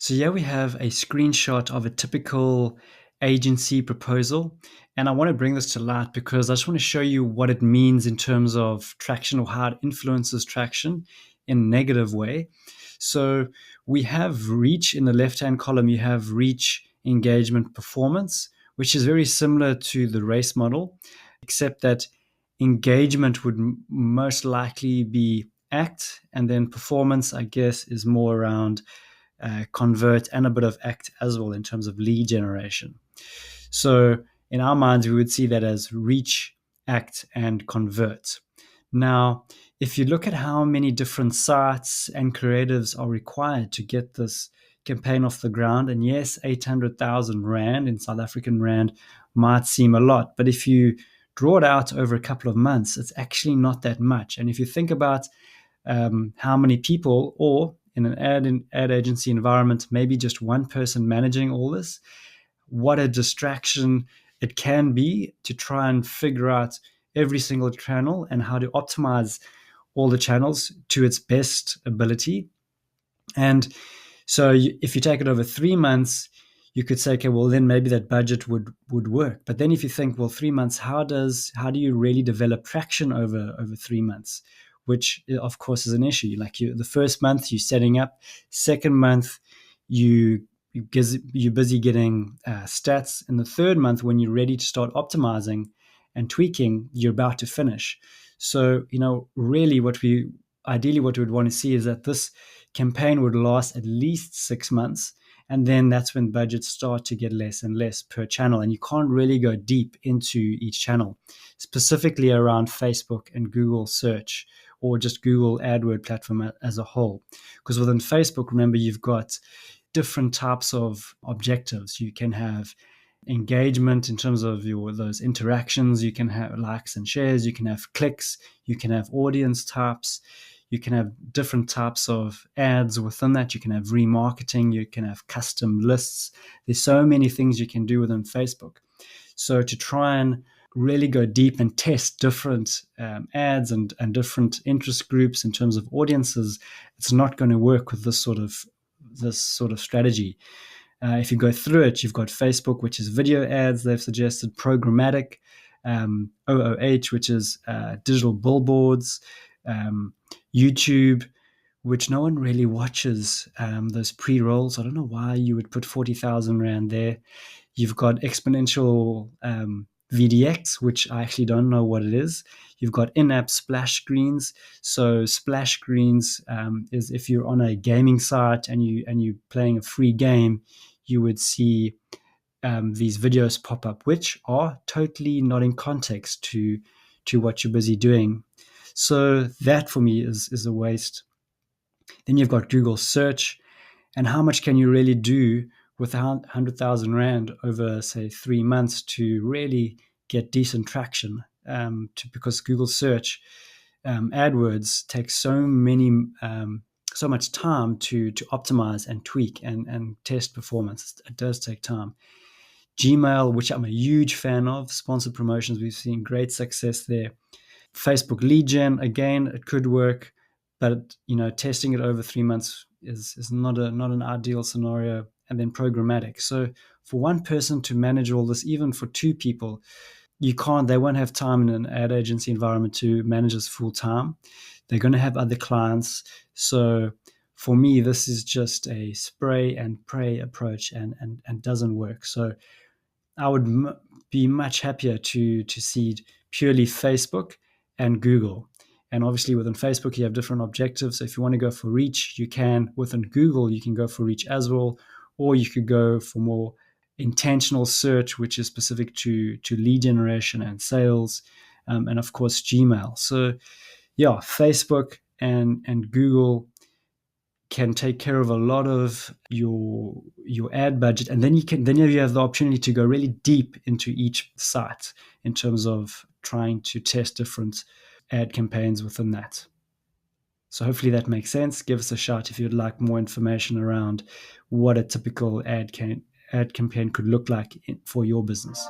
So here we have a screenshot of a typical agency proposal. And I want to bring this to light because I just want to show you what it means in terms of traction or how it influences traction in a negative way. So we have reach in the left-hand column, you have reach, engagement, performance, which is very similar to the race model, except that engagement would most likely be act, and then performance, I guess, is more around convert and a bit of act as well in terms of lead generation. So in our minds, we would see that as reach, act, and convert. Now, if you look at how many different sites and creatives are required to get this campaign off the ground, and yes, 800,000 Rand in South African Rand might seem a lot, but if you draw it out over a couple of months, it's actually not that much. And if you think about how many people, or in an ad agency environment, maybe just one person managing all this, what a distraction it can be to try and figure out every single channel and how to optimize all the channels to its best ability. And so if you take it over 3 months, you could say, okay, well, then maybe that budget would work. But then if you think, well, 3 months, how do you really develop traction over 3 months? Which of course is an issue. Like the first month you're setting up, second month you're busy getting stats. In the third month, when you're ready to start optimizing and tweaking, you're about to finish. So, really what we would want to see is that this campaign would last at least 6 months. And then that's when budgets start to get less and less per channel. And you can't really go deep into each channel, specifically around Facebook and Google search, or just Google AdWord platform as a whole. Because within Facebook, remember, you've got different types of objectives. You can have engagement in terms of those interactions. You can have likes and shares. You can have clicks. You can have audience types. You can have different types of ads within that. You can have remarketing. You can have custom lists. There's so many things you can do within Facebook. So to try and really go deep and test different ads and different interest groups in terms of audiences, it's not going to work with this sort of strategy. If you go through it, you've got Facebook, which is video ads. They've suggested programmatic, OOH, which is digital billboards, YouTube, which no one really watches, those pre-rolls. I don't know why you would put 40,000 Rand there. You've got exponential VDX, which I actually don't know what it is. You've got in-app splash screens. So splash screens is if you're on a gaming site and you're playing a free game, you would see these videos pop up, which are totally not in context to what you're busy doing. So that for me is a waste. Then you've got Google search, and how much can you really do with 100,000 Rand over, say, 3 months to really get decent traction? Because Google search AdWords takes so much time to optimize and tweak and test performance. It does take time. Gmail, which I'm a huge fan of, sponsored promotions, we've seen great success there. Facebook lead gen, again, it could work, but testing it over 3 months is not an ideal scenario. And then programmatic. So for one person to manage all this, even for two people, they won't have time in an ad agency environment to manage this full time. They're going to have other clients. So for me, this is just a spray and pray approach and doesn't work. So I would be much happier to see purely Facebook and Google. And obviously within Facebook, you have different objectives. So if you want to go for reach, you can. Within Google, you can go for reach as well. Or you could go for more intentional search, which is specific to lead generation and sales, and of course Gmail. So yeah, Facebook and Google can take care of a lot of your ad budget, and then you have the opportunity to go really deep into each site in terms of trying to test different ad campaigns within that. So hopefully that makes sense. Give us a shout if you'd like more information around what a typical ad campaign could look like for your business.